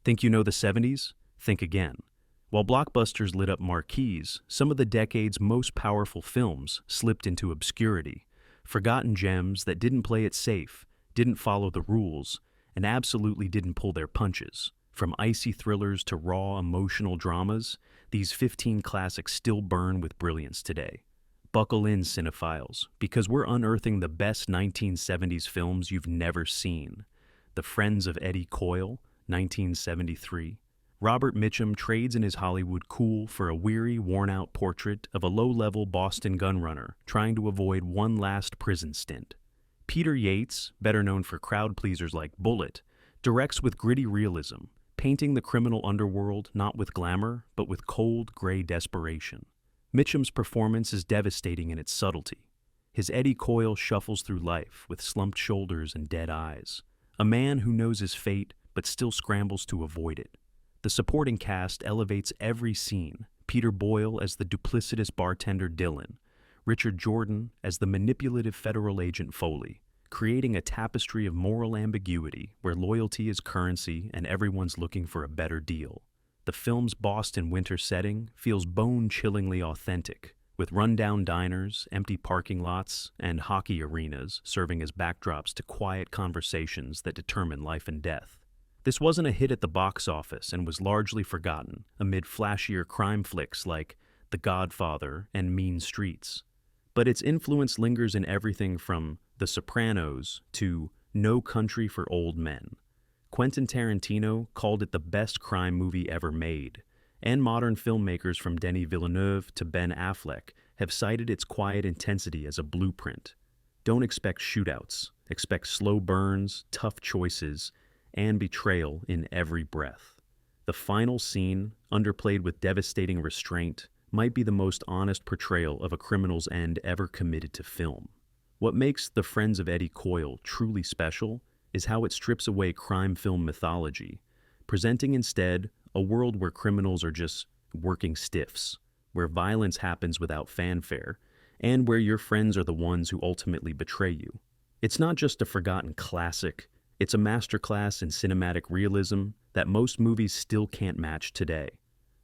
Think you know the 70s? Think again. While blockbusters lit up marquees, some of the decade's most powerful films slipped into obscurity, forgotten gems that didn't play it safe, didn't follow the rules, and absolutely didn't pull their punches. From icy thrillers to raw emotional dramas, these 15 classics still burn with brilliance today. Buckle in, cinephiles, because we're unearthing the best 1970s films you've never seen. The Friends of Eddie Coyle, 1973. Robert Mitchum trades in his Hollywood cool for a weary, worn-out portrait of a low-level Boston gunrunner trying to avoid one last prison stint. Peter Yates, better known for crowd pleasers like Bullitt, directs with gritty realism, painting the criminal underworld not with glamour, but with cold, gray desperation. Mitchum's performance is devastating in its subtlety. His Eddie Coyle shuffles through life with slumped shoulders and dead eyes, a man who knows his fate but still scrambles to avoid it. The supporting cast elevates every scene, Peter Boyle as the duplicitous bartender Dylan, Richard Jordan as the manipulative federal agent Foley, creating a tapestry of moral ambiguity where loyalty is currency and everyone's looking for a better deal. The film's Boston winter setting feels bone-chillingly authentic, with rundown diners, empty parking lots, and hockey arenas serving as backdrops to quiet conversations that determine life and death. This wasn't a hit at the box office and was largely forgotten amid flashier crime flicks like The Godfather and Mean Streets. But its influence lingers in everything from The Sopranos to No Country for Old Men. Quentin Tarantino called it the best crime movie ever made, and modern filmmakers from Denis Villeneuve to Ben Affleck have cited its quiet intensity as a blueprint. Don't expect shootouts, expect slow burns, tough choices, and betrayal in every breath. The final scene, underplayed with devastating restraint, might be the most honest portrayal of a criminal's end ever committed to film. What makes The Friends of Eddie Coyle truly special is how it strips away crime film mythology, presenting instead a world where criminals are just working stiffs, where violence happens without fanfare, and where your friends are the ones who ultimately betray you. It's not just a forgotten classic, it's a masterclass in cinematic realism that most movies still can't match today.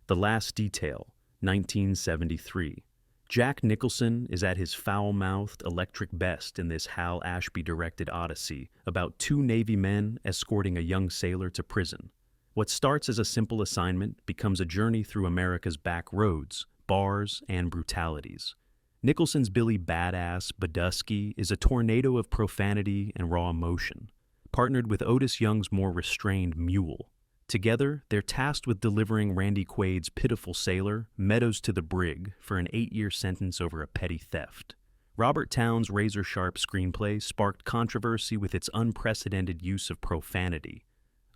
The Last Detail, 1973. Jack Nicholson is at his foul-mouthed, electric best in this Hal Ashby-directed odyssey about two Navy men escorting a young sailor to prison. What starts as a simple assignment becomes a journey through America's back roads, bars, and brutalities. Nicholson's Billy Badass Badusky is a tornado of profanity and raw emotion, partnered with Otis Young's more restrained Mule. Together, they're tasked with delivering Randy Quaid's pitiful sailor, Meadows, to the brig for an 8-year sentence over a petty theft. Robert Towne's razor-sharp screenplay sparked controversy with its unprecedented use of profanity.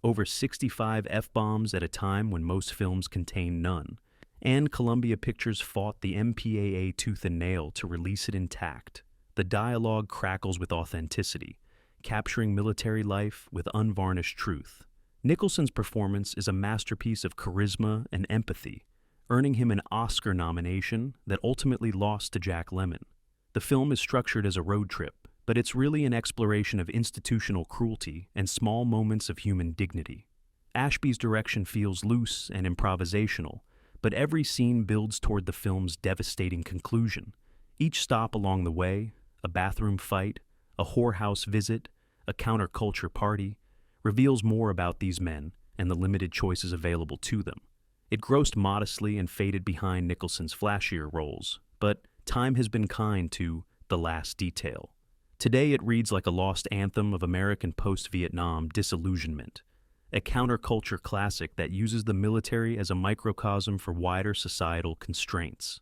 Over 65 F-bombs at a time when most films contain none, and Columbia Pictures fought the MPAA tooth and nail to release it intact. The dialogue crackles with authenticity, capturing military life with unvarnished truth. Nicholson's performance is a masterpiece of charisma and empathy, earning him an Oscar nomination that ultimately lost to Jack Lemmon. The film is structured as a road trip, but it's really an exploration of institutional cruelty and small moments of human dignity. Ashby's direction feels loose and improvisational, but every scene builds toward the film's devastating conclusion. Each stop along the way, a bathroom fight, a whorehouse visit, a counterculture party, reveals more about these men and the limited choices available to them. It grossed modestly and faded behind Nicholson's flashier roles, but time has been kind to The Last Detail. Today it reads like a lost anthem of American post-Vietnam disillusionment, a counterculture classic that uses the military as a microcosm for wider societal constraints.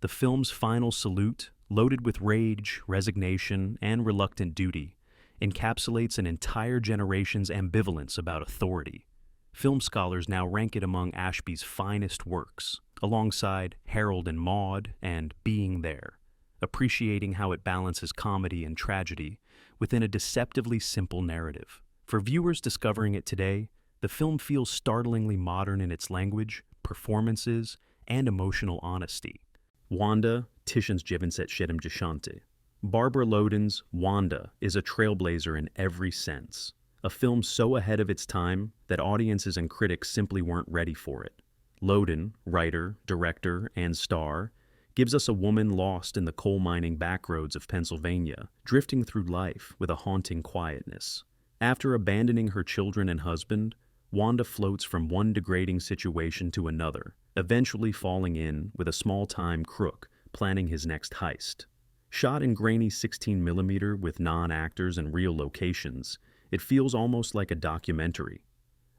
The film's final salute, loaded with rage, resignation, and reluctant duty, encapsulates an entire generation's ambivalence about authority. Film scholars now rank it among Ashby's finest works, alongside Harold and Maude and Being There, appreciating how it balances comedy and tragedy within a deceptively simple narrative. For viewers discovering it today, the film feels startlingly modern in its language, performances, and emotional honesty. Wanda, 1997. Barbara Loden's Wanda is a trailblazer in every sense. a film so ahead of its time that audiences and critics simply weren't ready for it. Loden, writer, director, and star, gives us a woman lost in the coal mining backroads of Pennsylvania, drifting through life with a haunting quietness. After abandoning her children and husband, Wanda floats from one degrading situation to another, eventually falling in with a small-time crook planning his next heist. Shot in grainy 16mm with non-actors and real locations, it feels almost like a documentary,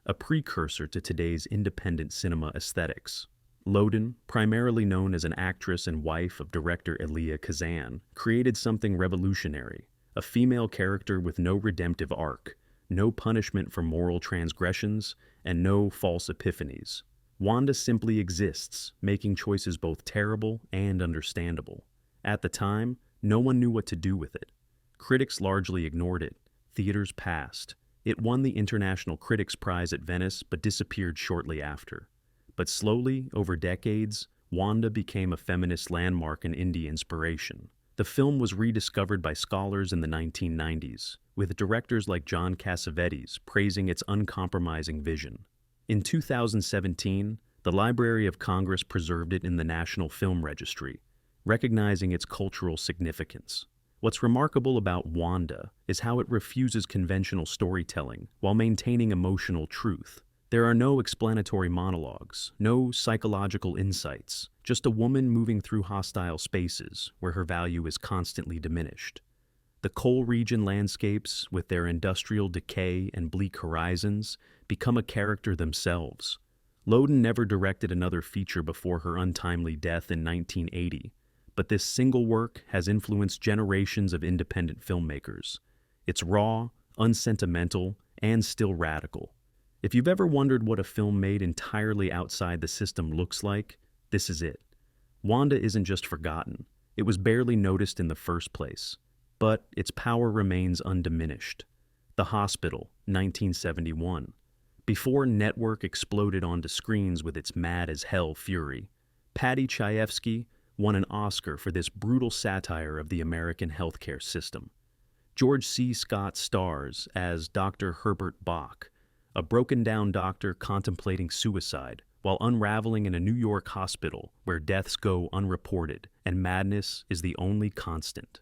a precursor to today's independent cinema aesthetics. Loden, primarily known as an actress and wife of director Elia Kazan, created something revolutionary, a female character with no redemptive arc, no punishment for moral transgressions, and no false epiphanies. Wanda simply exists, making choices both terrible and understandable. At the time, no one knew what to do with it. Critics largely ignored it. Theaters passed. It won the International Critics Prize at Venice but disappeared shortly after. But slowly, over decades, Wanda became a feminist landmark and indie inspiration. The film was rediscovered by scholars in the 1990s, with directors like John Cassavetes praising its uncompromising vision. In 2017, the Library of Congress preserved it in the National Film Registry, recognizing its cultural significance. What's remarkable about Wanda is how it refuses conventional storytelling while maintaining emotional truth. There are no explanatory monologues, no psychological insights, just a woman moving through hostile spaces where her value is constantly diminished. The coal region landscapes, with their industrial decay and bleak horizons, become a character themselves. Loden never directed another feature before her untimely death in 1980, but this single work has influenced generations of independent filmmakers. It's raw, unsentimental, and still radical. If you've ever wondered what a film made entirely outside the system looks like, this is it. Wanda isn't just forgotten. It was barely noticed in the first place, but its power remains undiminished. The Hospital, 1971. Before Network exploded onto screens with its mad-as-hell fury, Paddy Chayefsky won an Oscar for this brutal satire of the American healthcare system. George C. Scott stars as Dr. Herbert Bach, a broken-down doctor contemplating suicide while unraveling in a New York hospital where deaths go unreported and madness is the only constant.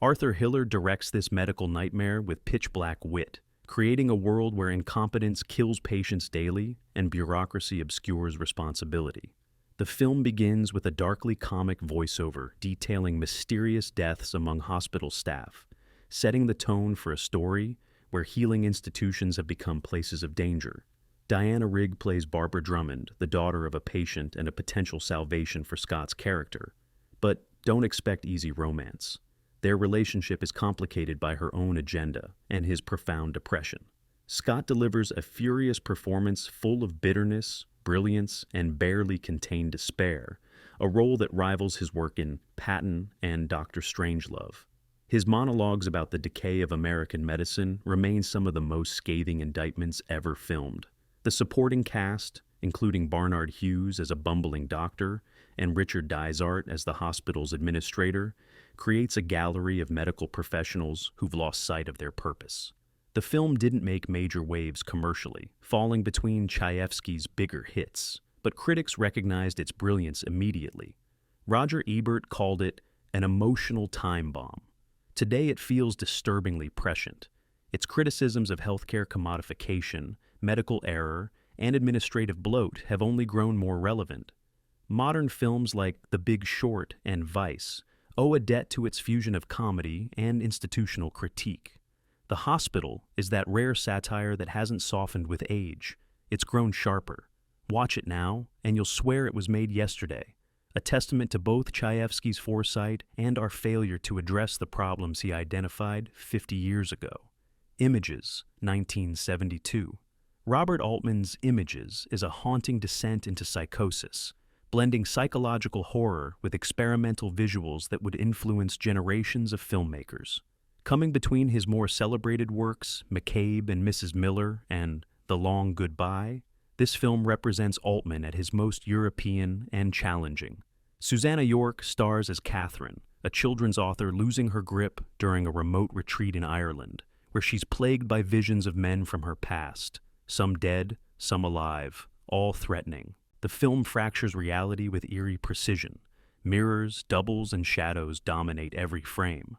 Arthur Hiller directs this medical nightmare with pitch-black wit, creating a world where incompetence kills patients daily and bureaucracy obscures responsibility. The film begins with a darkly comic voiceover detailing mysterious deaths among hospital staff, setting the tone for a story where healing institutions have become places of danger. Diana Rigg plays Barbara Drummond, the daughter of a patient and a potential salvation for Scott's character. But don't expect easy romance. Their relationship is complicated by her own agenda and his profound depression. Scott delivers a furious performance full of bitterness, brilliance, and barely contained despair, a role that rivals his work in Patton and Dr. Strangelove. His monologues about the decay of American medicine remain some of the most scathing indictments ever filmed. The supporting cast, including Barnard Hughes as a bumbling doctor and Richard Dysart as the hospital's administrator, creates a gallery of medical professionals who've lost sight of their purpose. The film didn't make major waves commercially, falling between Chayefsky's bigger hits, but critics recognized its brilliance immediately. Roger Ebert called it an emotional time bomb. Today it feels disturbingly prescient. Its criticisms of healthcare commodification, medical error, and administrative bloat have only grown more relevant. Modern films like The Big Short and Vice owe a debt to its fusion of comedy and institutional critique. The Hospital is that rare satire that hasn't softened with age. It's grown sharper. Watch it now, and you'll swear it was made yesterday, a testament to both Chayefsky's foresight and our failure to address the problems he identified 50 years ago. Images, 1972. Robert Altman's Images is a haunting descent into psychosis, blending psychological horror with experimental visuals that would influence generations of filmmakers. Coming between his more celebrated works, McCabe and Mrs. Miller and The Long Goodbye, this film represents Altman at his most European and challenging. Susanna York stars as Catherine, a children's author losing her grip during a remote retreat in Ireland, where she's plagued by visions of men from her past, some dead, some alive, all threatening. The film fractures reality with eerie precision. Mirrors, doubles, and shadows dominate every frame.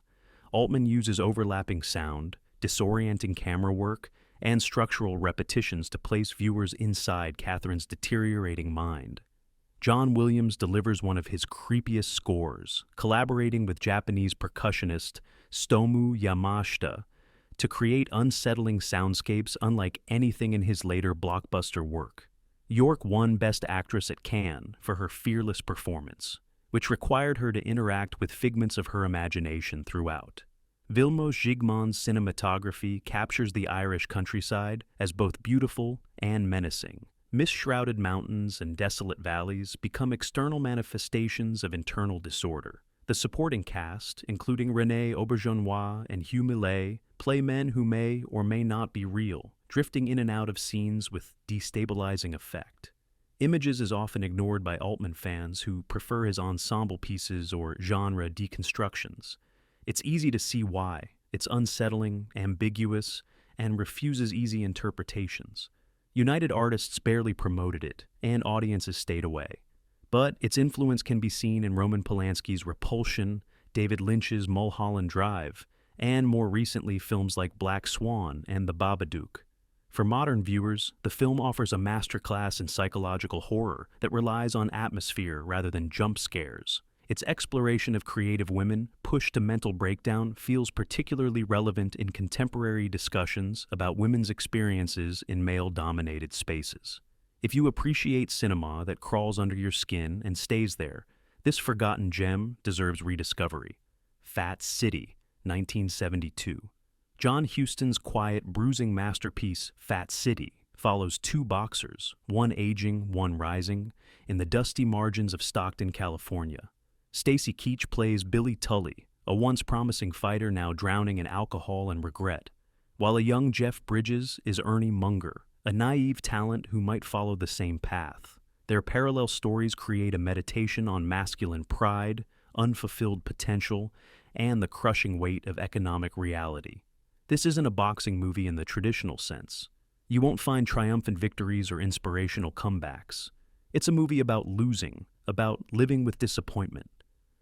Altman uses overlapping sound, disorienting camera work, and structural repetitions to place viewers inside Catherine's deteriorating mind. John Williams delivers one of his creepiest scores, collaborating with Japanese percussionist Stomu Yamashita to create unsettling soundscapes unlike anything in his later blockbuster work. York won Best Actress at Cannes for her fearless performance, which required her to interact with figments of her imagination throughout. Vilmos Zsigmond's cinematography captures the Irish countryside as both beautiful and menacing. Mist-shrouded mountains and desolate valleys become external manifestations of internal disorder. The supporting cast, including René Auberjonois and Hugh Millet, play men who may or may not be real, drifting in and out of scenes with destabilizing effect. Images is often ignored by Altman fans who prefer his ensemble pieces or genre deconstructions. It's easy to see why. It's unsettling, ambiguous, and refuses easy interpretations. United Artists barely promoted it, and audiences stayed away. But its influence can be seen in Roman Polanski's Repulsion, David Lynch's Mulholland Drive, and more recently films like Black Swan and The Babadook. For modern viewers, the film offers a masterclass in psychological horror that relies on atmosphere rather than jump scares. Its exploration of creative women pushed to mental breakdown feels particularly relevant in contemporary discussions about women's experiences in male-dominated spaces. If you appreciate cinema that crawls under your skin and stays there, this forgotten gem deserves rediscovery. Fat City, 1972. John Huston's quiet, bruising masterpiece, Fat City, follows two boxers, one aging, one rising, in the dusty margins of Stockton, California. Stacy Keach plays Billy Tully, a once promising fighter now drowning in alcohol and regret, while a young Jeff Bridges is Ernie Munger, a naive talent who might follow the same path. Their parallel stories create a meditation on masculine pride, unfulfilled potential, and the crushing weight of economic reality. This isn't a boxing movie in the traditional sense. You won't find triumphant victories or inspirational comebacks. It's a movie about losing, about living with disappointment.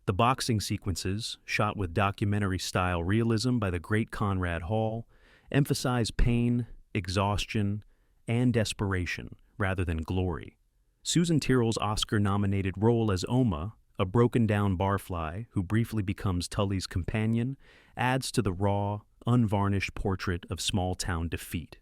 The boxing sequences, shot with documentary-style realism by the great Conrad Hall, emphasize pain, exhaustion, and desperation rather than glory. Susan Tyrrell's Oscar-nominated role as Oma, a broken-down barfly who briefly becomes Tully's companion, adds to the raw, unvarnished portrait of small-town defeat.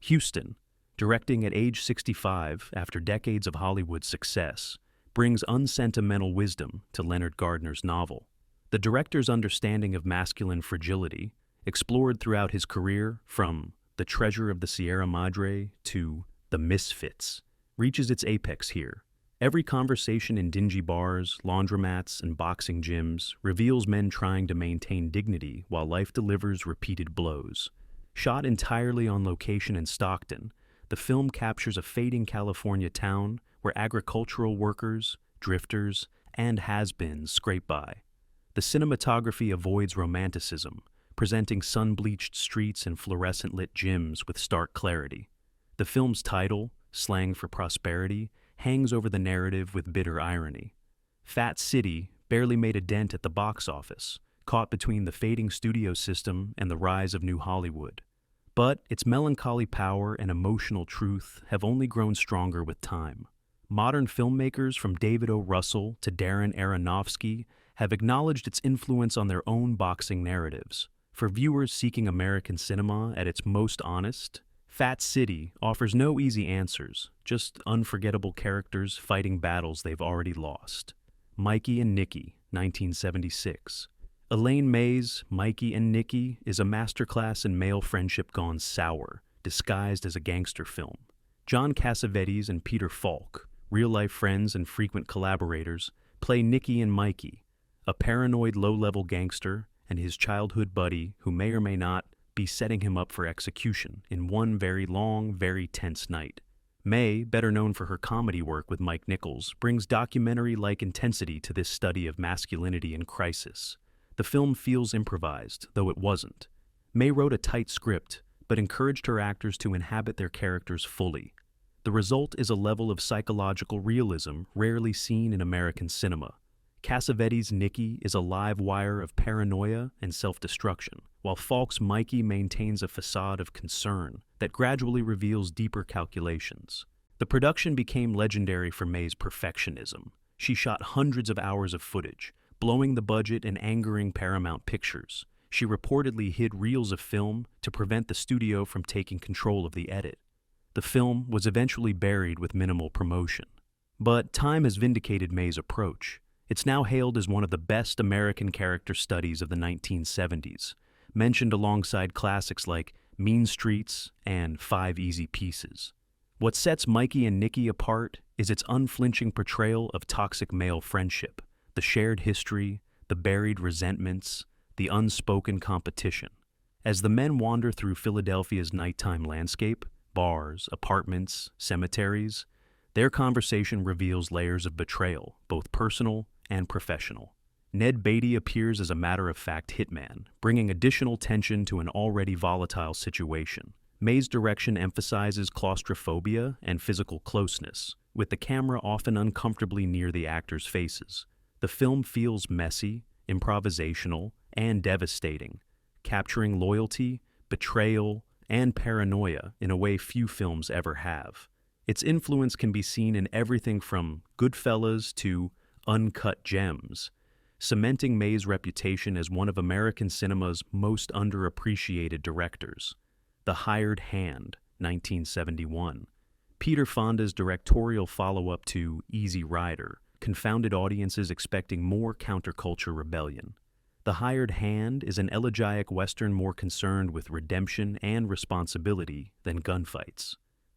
Huston, directing at age 65 after decades of Hollywood success, brings unsentimental wisdom to Leonard Gardner's novel. The director's understanding of masculine fragility, explored throughout his career from The Treasure of the Sierra Madre to The Misfits, reaches its apex here. Every conversation in dingy bars, laundromats, and boxing gyms reveals men trying to maintain dignity while life delivers repeated blows. Shot entirely on location in Stockton, the film captures a fading California town where agricultural workers, drifters, and has-beens scrape by. The cinematography avoids romanticism, presenting sun-bleached streets and fluorescent-lit gyms with stark clarity. The film's title, slang for prosperity, hangs over the narrative with bitter irony. Fat City barely made a dent at the box office, caught between the fading studio system and the rise of New Hollywood. But its melancholy power and emotional truth have only grown stronger with time. Modern filmmakers from David O. Russell to Darren Aronofsky have acknowledged its influence on their own boxing narratives. For viewers seeking American cinema at its most honest, Fat City offers no easy answers, just unforgettable characters fighting battles they've already lost. Mikey and Nikki, 1976. Elaine May's Mikey and Nikki is a masterclass in male friendship gone sour, disguised as a gangster film. John Cassavetes and Peter Falk, real-life friends and frequent collaborators, play Nikki and Mikey, a paranoid low-level gangster and his childhood buddy who may or may not be setting him up for execution in one very long, very tense night. May, better known for her comedy work with Mike Nichols, brings documentary-like intensity to this study of masculinity in crisis. The film feels improvised, though it wasn't. May wrote a tight script, but encouraged her actors to inhabit their characters fully. The result is a level of psychological realism rarely seen in American cinema. Cassavetes' Nikki is a live wire of paranoia and self-destruction, while Falk's Mikey maintains a facade of concern that gradually reveals deeper calculations. The production became legendary for May's perfectionism. She shot hundreds of hours of footage, blowing the budget and angering Paramount Pictures. She reportedly hid reels of film to prevent the studio from taking control of the edit. The film was eventually buried with minimal promotion. But time has vindicated May's approach. It's now hailed as one of the best American character studies of the 1970s, mentioned alongside classics like Mean Streets and 5 Easy Pieces. What sets Mikey and Nikki apart is its unflinching portrayal of toxic male friendship, the shared history, the buried resentments, the unspoken competition. As the men wander through Philadelphia's nighttime landscape, bars, apartments, cemeteries, their conversation reveals layers of betrayal, both personal and professional. Ned Beatty appears as a matter-of-fact hitman, bringing additional tension to an already volatile situation. May's direction emphasizes claustrophobia and physical closeness, with the camera often uncomfortably near the actors' faces. The film feels messy, improvisational, and devastating, capturing loyalty, betrayal, and paranoia in a way few films ever have. Its influence can be seen in everything from Goodfellas to Uncut Gems, cementing May's reputation as one of American cinema's most underappreciated directors. The Hired Hand, 1971. Peter Fonda's directorial follow-up to Easy Rider confounded audiences expecting more counterculture rebellion. The Hired Hand is an elegiac Western more concerned with redemption and responsibility than gunfights.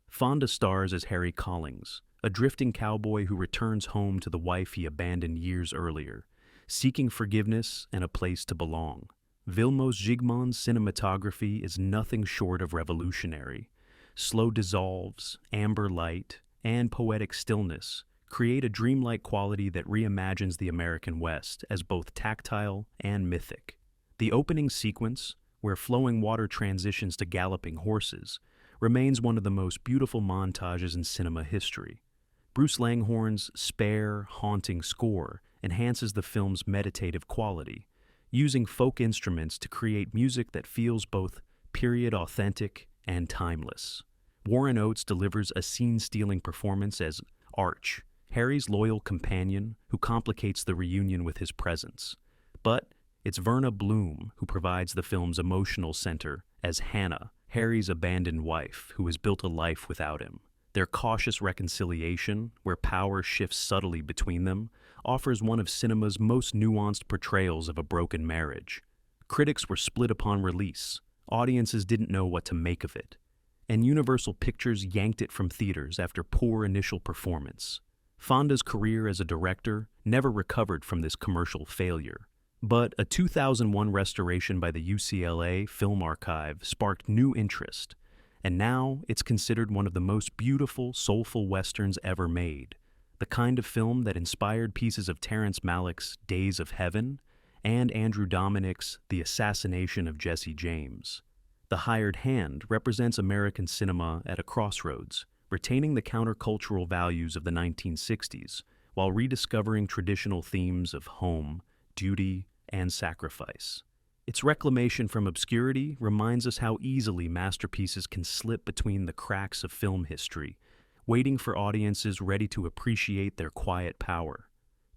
Fonda stars as Harry Collins, a drifting cowboy who returns home to the wife he abandoned years earlier, seeking forgiveness and a place to belong. Vilmos Zsigmond's cinematography is nothing short of revolutionary. Slow dissolves, amber light, and poetic stillness create a dreamlike quality that reimagines the American West as both tactile and mythic. The opening sequence, where flowing water transitions to galloping horses, remains one of the most beautiful montages in cinema history. Bruce Langhorne's spare, haunting score enhances the film's meditative quality, using folk instruments to create music that feels both period-authentic and timeless. Warren Oates delivers a scene-stealing performance as Arch, Harry's loyal companion who complicates the reunion with his presence. But it's Verna Bloom who provides the film's emotional center as Hannah, Harry's abandoned wife who has built a life without him. Their cautious reconciliation, where power shifts subtly between them, offers one of cinema's most nuanced portrayals of a broken marriage. Critics were split upon release, audiences didn't know what to make of it, and Universal Pictures yanked it from theaters after poor initial performance. Fonda's career as a director never recovered from this commercial failure, but a 2001 restoration by the UCLA Film Archive sparked new interest, and now it's considered one of the most beautiful, soulful westerns ever made, the kind of film that inspired pieces of Terrence Malick's Days of Heaven and Andrew Dominik's The Assassination of Jesse James. The Hired Hand represents American cinema at a crossroads, retaining the countercultural values of the 1960s while rediscovering traditional themes of home, duty, and sacrifice. Its reclamation from obscurity reminds us how easily masterpieces can slip between the cracks of film history, waiting for audiences ready to appreciate their quiet power.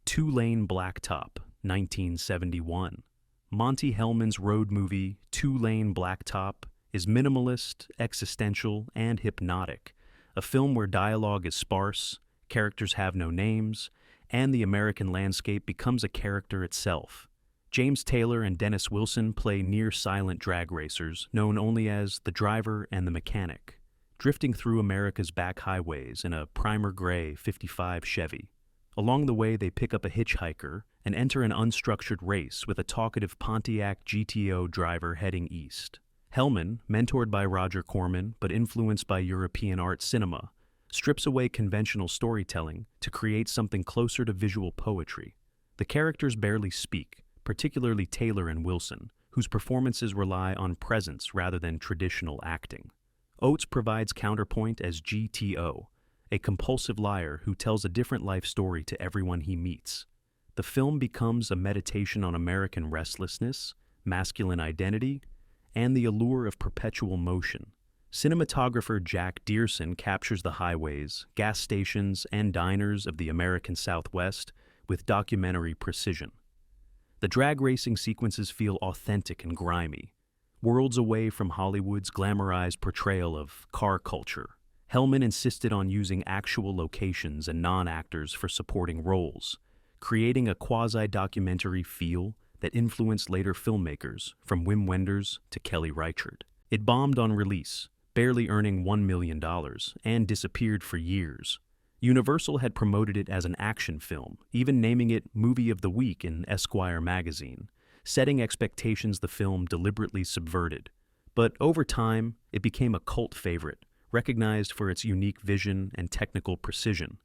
TwoLane Blacktop, 1971. Monty Hellman's road movie, TwoLane Blacktop, is minimalist, existential, and hypnotic, a film where dialogue is sparse, characters have no names, and the American landscape becomes a character itself. James Taylor and Dennis Wilson play near-silent drag racers known only as the driver and the mechanic, drifting through America's back highways in a primer gray '55 Chevy. Along the way, they pick up a hitchhiker and enter an unstructured race with a talkative Pontiac GTO driver heading east. Hellman, mentored by Roger Corman but influenced by European art cinema, strips away conventional storytelling to create something closer to visual poetry. The characters barely speak, particularly Taylor and Wilson, whose performances rely on presence rather than traditional acting. Oates provides counterpoint as GTO, a compulsive liar who tells a different life story to everyone he meets. The film becomes a meditation on American restlessness, masculine identity, and the allure of perpetual motion. Cinematographer Jack Dearson captures the highways, gas stations, and diners of the American Southwest with documentary precision. The drag racing sequences feel authentic and grimy, worlds away from Hollywood's glamorized portrayal of car culture. Hellman insisted on using actual locations and non-actors for supporting roles, creating a quasi-documentary feel that influenced later filmmakers, from Wim Wenders to Kelly Reichardt. It bombed on release, barely earning $1 million, and disappeared for years. Universal had promoted it as an action film, even naming it Movie of the Week in Esquire magazine, setting expectations the film deliberately subverted. But over time, it became a cult favorite, recognized for its unique vision and technical precision.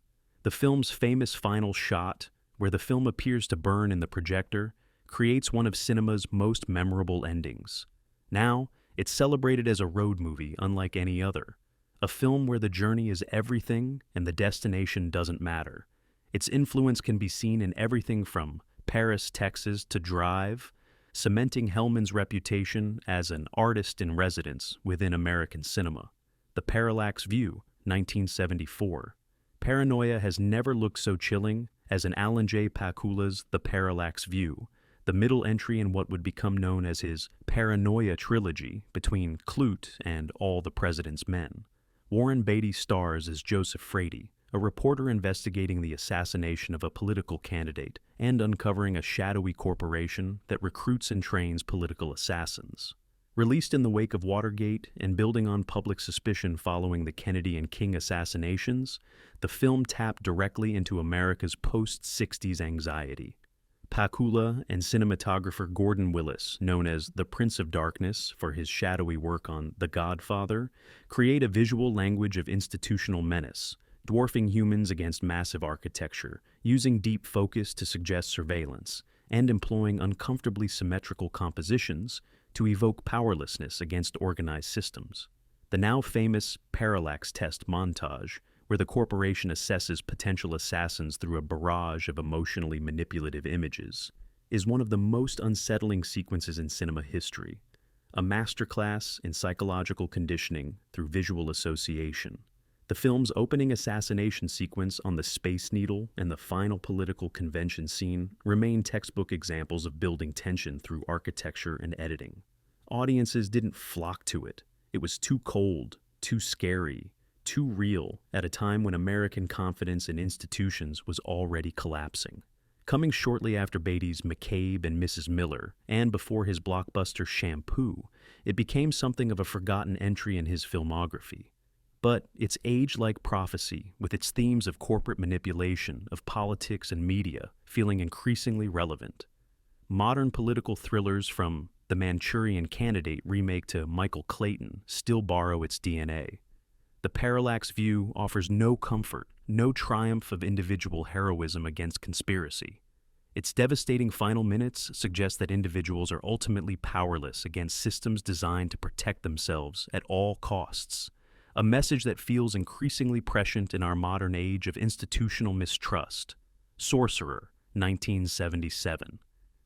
The film's famous final shot, where the film appears to burn in the projector, creates one of cinema's most memorable endings. Now, it's celebrated as a road movie unlike any other, a film where the journey is everything and the destination doesn't matter. Its influence can be seen in everything from Paris, Texas to Drive, cementing Hellman's reputation as an artist in residence within American cinema. The Parallax View, 1974. Paranoia has never looked so chilling as in Alan J. Pakula's The Parallax View, the middle entry in what would become known as his Paranoia trilogy between Clute and All the President's Men. Warren Beatty stars as Joseph Frady, a reporter investigating the assassination of a political candidate and uncovering a shadowy corporation that recruits and trains political assassins. Released in the wake of Watergate and building on public suspicion following the Kennedy and King assassinations, the film tapped directly into America's post-60s anxiety. Pakula and cinematographer Gordon Willis, known as the Prince of Darkness for his shadowy work on The Godfather, create a visual language of institutional menace, dwarfing humans against massive architecture, using deep focus to suggest surveillance, and employing uncomfortably symmetrical compositions to evoke powerlessness against organized systems. The now famous Parallax Test montage, where the corporation assesses potential assassins through a barrage of emotionally manipulative images, is one of the most unsettling sequences in cinema history, a masterclass in psychological conditioning through visual association. The film's opening assassination sequence on the Space Needle and the final political convention scene remain textbook examples of building tension through architecture and editing. Audiences didn't flock to it. It was too cold, too scary, too real at a time when American confidence in institutions was already collapsing. Coming shortly after Beatty's McCabe and Mrs. Miller, and before his blockbuster Shampoo, it became something of a forgotten entry in his filmography. But its age-like prophecy, with its themes of corporate manipulation, of politics and media, feeling increasingly relevant. Modern political thrillers from The Manchurian Candidate remake to Michael Clayton still borrow its DNA. The Parallax View offers no comfort, no triumph of individual heroism against conspiracy. Its devastating final minutes suggest that individuals are ultimately powerless against systems designed to protect themselves at all costs, a message that feels increasingly prescient in our modern age of institutional mistrust. Sorcerer, 1977.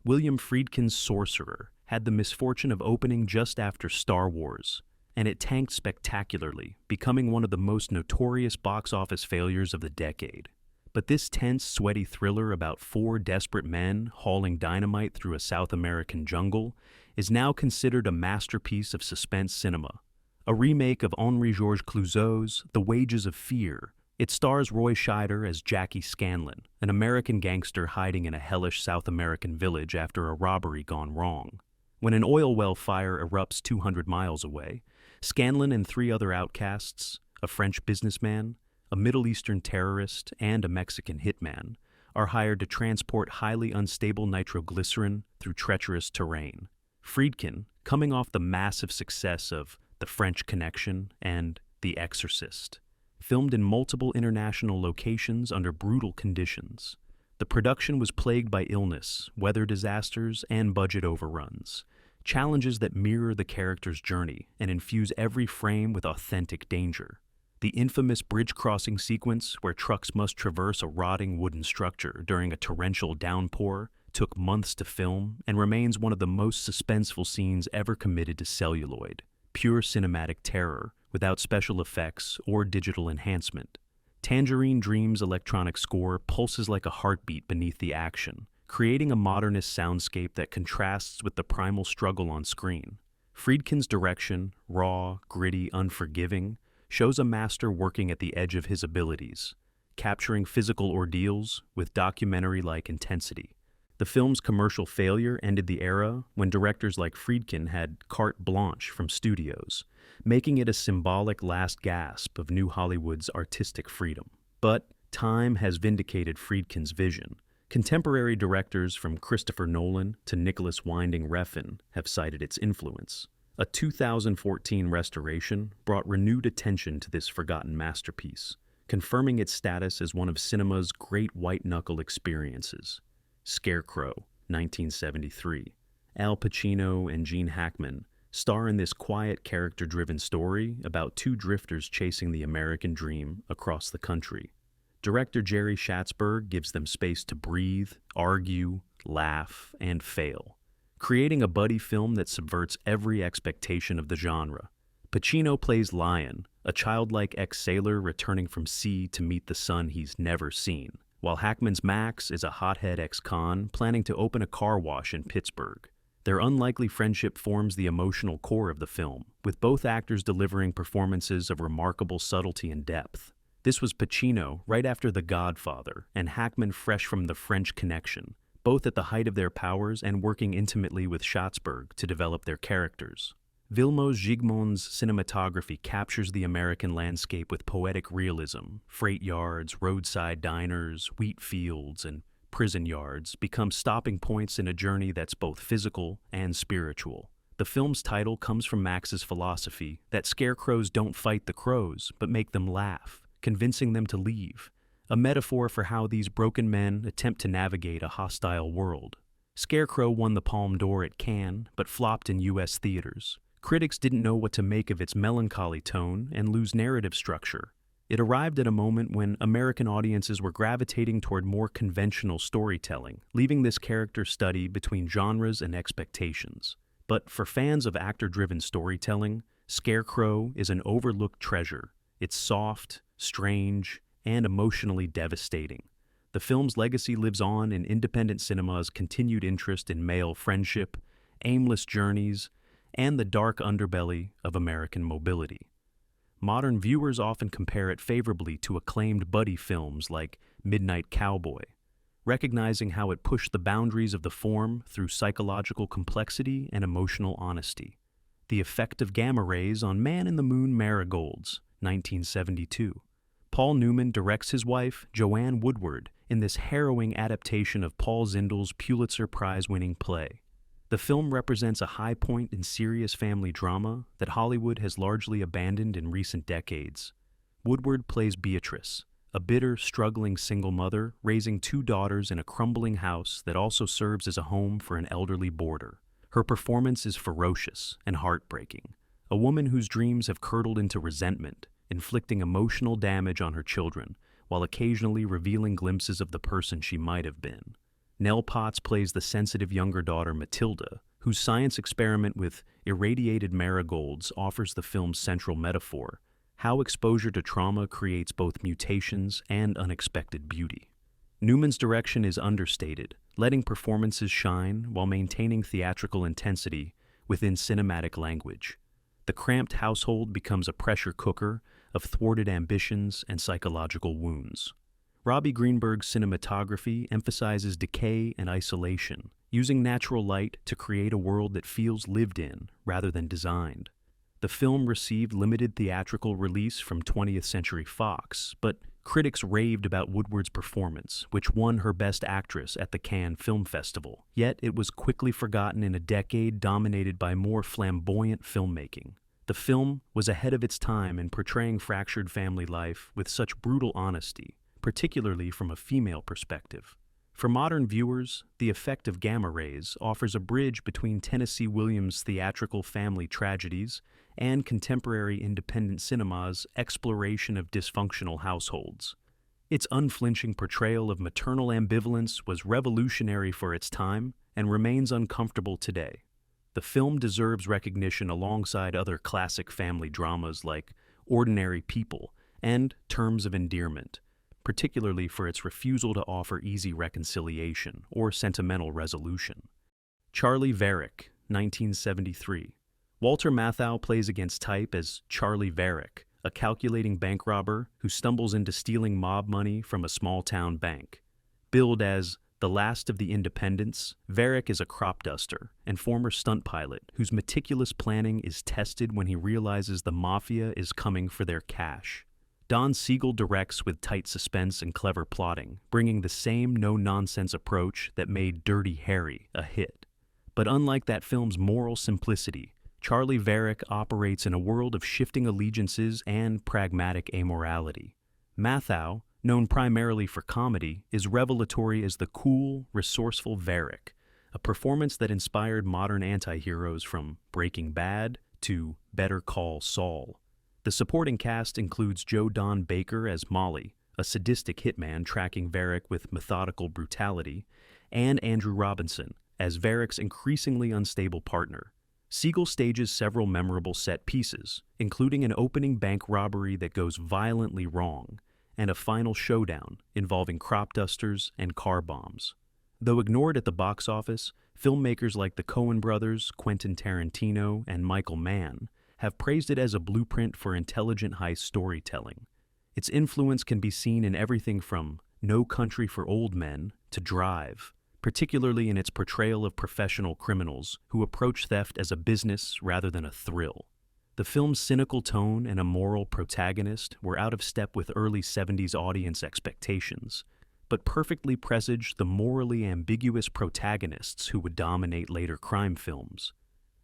William Friedkin's Sorcerer had the misfortune of opening just after Star Wars, and it tanked spectacularly, becoming one of the most notorious box office failures of the decade. But this tense, sweaty thriller about four desperate men hauling dynamite through a South American jungle is now considered a masterpiece of suspense cinema, a remake of Henri Georges Clouzot's The Wages of Fear. It stars Roy Scheider as Jackie Scanlon, an American gangster hiding in a hellish South American village after a robbery gone wrong. When an oil well fire erupts 200 miles away, Scanlon and three other outcasts, a French businessman, a Middle Eastern terrorist, and a Mexican hitman, are hired to transport highly unstable nitroglycerin through treacherous terrain. Friedkin, coming off the massive success of The French Connection and The Exorcist, filmed in multiple international locations under brutal conditions. The production was plagued by illness, weather disasters, and budget overruns, challenges that mirror the character's journey and infuse every frame with authentic danger. The infamous bridge crossing sequence, where trucks must traverse a rotting wooden structure during a torrential downpour, took months to film and remains one of the most suspenseful scenes ever committed to celluloid. Pure cinematic terror, without special effects or digital enhancement. Tangerine Dream's electronic score pulses like a heartbeat beneath the action, creating a modernist soundscape that contrasts with the primal struggle on screen. Friedkin's direction, raw, gritty, unforgiving, shows a master working at the edge of his abilities, capturing physical ordeals with documentary-like intensity. The film's commercial failure ended the era when directors like Friedkin had carte blanche from studios, making it a symbolic last gasp of New Hollywood's artistic freedom. But time has vindicated Friedkin's vision. Contemporary directors from Christopher Nolan to Nicholas Winding Refn have cited its influence. A 2014 restoration brought renewed attention to this forgotten masterpiece, confirming its status as one of cinema's great white-knuckle experiences. Scarecrow, 1973. Al Pacino and Gene Hackman star in this quiet, character-driven story about two drifters chasing the American dream across the country. Director Jerry Schatzberg gives them space to breathe, argue, laugh, and fail, creating a buddy film that subverts every expectation of the genre. Pacino plays Lion, a childlike ex-sailor returning from sea to meet the son he's never seen, while Hackman's Max is a hothead ex-con planning to open a car wash in Pittsburgh. Their unlikely friendship forms the emotional core of the film, with both actors delivering performances of remarkable subtlety and depth. This was Pacino right after The Godfather, and Hackman fresh from The French Connection, both at the height of their powers and working intimately with Schatzberg to develop their characters. Vilmos Zsigmond's cinematography captures the American landscape with poetic realism. Freight yards, roadside diners, wheat fields, and prison yards become stopping points in a journey that's both physical and spiritual. The film's title comes from Max's philosophy that scarecrows don't fight the crows, but make them laugh, convincing them to leave, a metaphor for how these broken men attempt to navigate a hostile world. Scarecrow won the Palme d'Or at Cannes, but flopped in U.S. theaters. Critics didn't know what to make of its melancholy tone and loose narrative structure. It arrived at a moment when American audiences were gravitating toward more conventional storytelling, leaving this character study between genres and expectations. But for fans of actor-driven storytelling, Scarecrow is an overlooked treasure. It's soft, strange, and emotionally devastating. The film's legacy lives on in independent cinema's continued interest in male friendship, aimless journeys, and the dark underbelly of American mobility. Modern viewers often compare it favorably to acclaimed buddy films like Midnight Cowboy, recognizing how it pushed the boundaries of the form through psychological complexity and emotional honesty. The Effect of Gamma Rays on Man in the Moon Marigolds, 1972. Paul Newman directs his wife, Joanne Woodward, in this harrowing adaptation of Paul Zindel's Pulitzer Prize-winning play. The film represents a high point in serious family drama that Hollywood has largely abandoned in recent decades. Woodward plays Beatrice, a bitter, struggling single mother raising two daughters in a crumbling house that also serves as a home for an elderly boarder. Her performance is ferocious and heartbreaking, a woman whose dreams have curdled into resentment, inflicting emotional damage on her children, while occasionally revealing glimpses of the person she might have been. Nell Potts plays the sensitive younger daughter Matilda, whose science experiment with irradiated marigolds offers the film's central metaphor, how exposure to trauma creates both mutations and unexpected beauty. Newman's direction is understated, letting performances shine while maintaining theatrical intensity within cinematic language. The cramped household becomes a pressure cooker of thwarted ambitions and psychological wounds. Robbie Greenberg's cinematography emphasizes decay and isolation, using natural light to create a world that feels lived in rather than designed. The film received limited theatrical release from 20th Century Fox, but critics raved about Woodward's performance, which won her Best Actress at the Cannes Film Festival. Yet it was quickly forgotten in a decade dominated by more flamboyant filmmaking. The film was ahead of its time in portraying fractured family life with such brutal honesty, particularly from a female perspective. For modern viewers, the effect of gamma rays offers a bridge between Tennessee Williams' theatrical family tragedies and contemporary independent cinema's exploration of dysfunctional households. Its unflinching portrayal of maternal ambivalence was revolutionary for its time and remains uncomfortable today. The film deserves recognition alongside other classic family dramas like Ordinary People and Terms of Endearment, particularly for its refusal to offer easy reconciliation or sentimental resolution. Charlie Veric, 1973. Walter Matthau plays against type as Charlie Veric, a calculating bank robber who stumbles into stealing mob money from a small-town bank. Billed as the last of the independents, Veric is a crop duster and former stunt pilot whose meticulous planning is tested when he realizes the mafia is coming for their cash. Don Siegel directs with tight suspense and clever plotting, bringing the same no-nonsense approach that made Dirty Harry a hit. But unlike that film's moral simplicity, Charlie Veric operates in a world of shifting allegiances and pragmatic amorality. Matthau, known primarily for comedy, is revelatory as the cool, resourceful Veric, a performance that inspired modern anti-heroes from Breaking Bad to Better Call Saul. The supporting cast includes Joe Don Baker as Molly, a sadistic hitman tracking Veric with methodical brutality, and Andrew Robinson as Veric's increasingly unstable partner. Siegel stages several memorable set pieces, including an opening bank robbery that goes violently wrong, and a final showdown involving crop dusters and car bombs. Though ignored at the box office, filmmakers like the Coen brothers, Quentin Tarantino, and Michael Mann have praised it as a blueprint for intelligent heist storytelling. Its influence can be seen in everything from No Country for Old Men to Drive, particularly in its portrayal of professional criminals who approach theft as a business rather than a thrill. The film's cynical tone and immoral protagonist were out of step with early 70s audience expectations, but perfectly presaged the morally ambiguous protagonists who would dominate later crime films.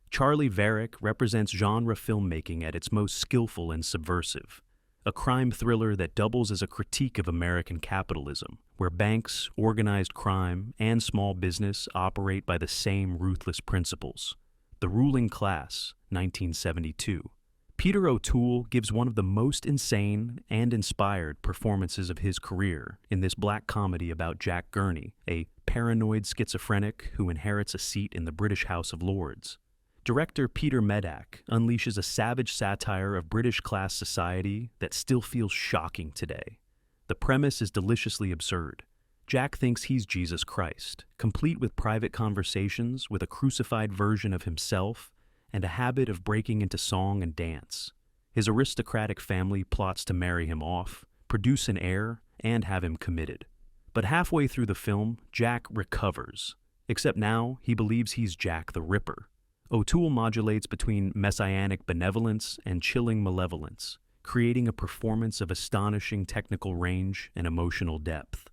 Charlie Veric represents genre filmmaking at its most skillful and subversive, a crime thriller that doubles as a critique of American capitalism, where banks, organized crime, and small business operate by the same ruthless principles. The Ruling Class, 1972. Peter O'Toole gives one of the most insane and inspired performances of his career in this black comedy about Jack Gurney, a paranoid schizophrenic who inherits a seat in the British House of Lords. Director Peter Medak unleashes a savage satire of British class society that still feels shocking today. The premise is deliciously absurd. Jack thinks he's Jesus Christ, complete with private conversations with a crucified version of himself and a habit of breaking into song and dance. His aristocratic family plots to marry him off, produce an heir, and have him committed. But halfway through the film, Jack recovers, except now he believes he's Jack the Ripper. O'Toole modulates between messianic benevolence and chilling malevolence, creating a performance of astonishing technical range and emotional depth.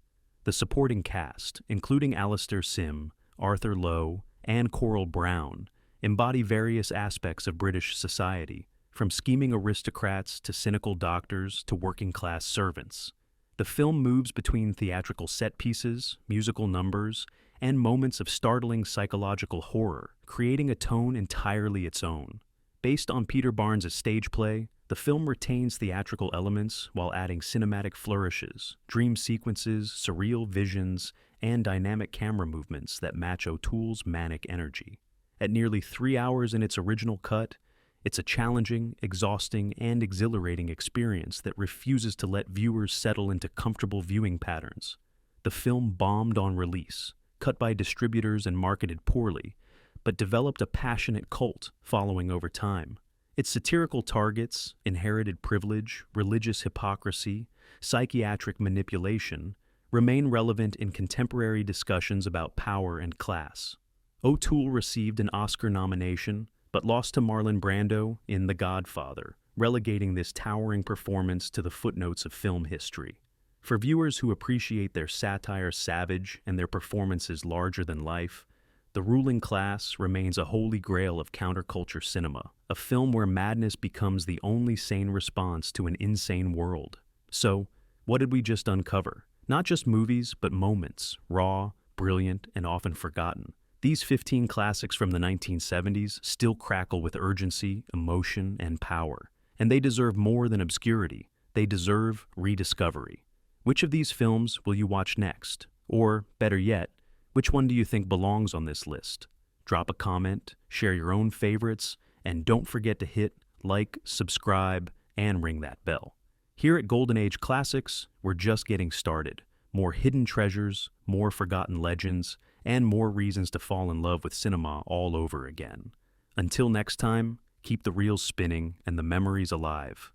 The supporting cast, including Alistair Sim, Arthur Lowe, and Coral Brown, embody various aspects of British society, from scheming aristocrats to cynical doctors to working-class servants. The film moves between theatrical set pieces, musical numbers, and moments of startling psychological horror, creating a tone entirely its own. Based on Peter Barnes' stage play, the film retains theatrical elements while adding cinematic flourishes, dream sequences, surreal visions, and dynamic camera movements that match O'Toole's manic energy. At nearly 3 hours in its original cut, it's a challenging, exhausting, and exhilarating experience that refuses to let viewers settle into comfortable viewing patterns. The film bombed on release, cut by distributors and marketed poorly, but developed a passionate cult following over time. Its satirical targets, inherited privilege, religious hypocrisy, psychiatric manipulation, remain relevant in contemporary discussions about power and class. O'Toole received an Oscar nomination, but lost to Marlon Brando in The Godfather, relegating this towering performance to the footnotes of film history. For viewers who appreciate their satire savage and their performances larger than life, The Ruling Class remains a holy grail of counterculture cinema, a film where madness becomes the only sane response to an insane world. So, What did we just uncover? Not just movies, but moments, raw, brilliant, and often forgotten. These 15 classics from the 1970s still crackle with urgency, emotion, and power. And they deserve more than obscurity. They deserve rediscovery. Which of these films will you watch next? Or, better yet, which one do you think belongs on this list? Drop a comment, share your own favorites, and don't forget to hit like, subscribe, and ring that bell. Here at Golden Age Classics, we're just getting started. More hidden treasures, more forgotten legends, and more reasons to fall in love with cinema all over again. Until next time, keep the reels spinning and the memories alive.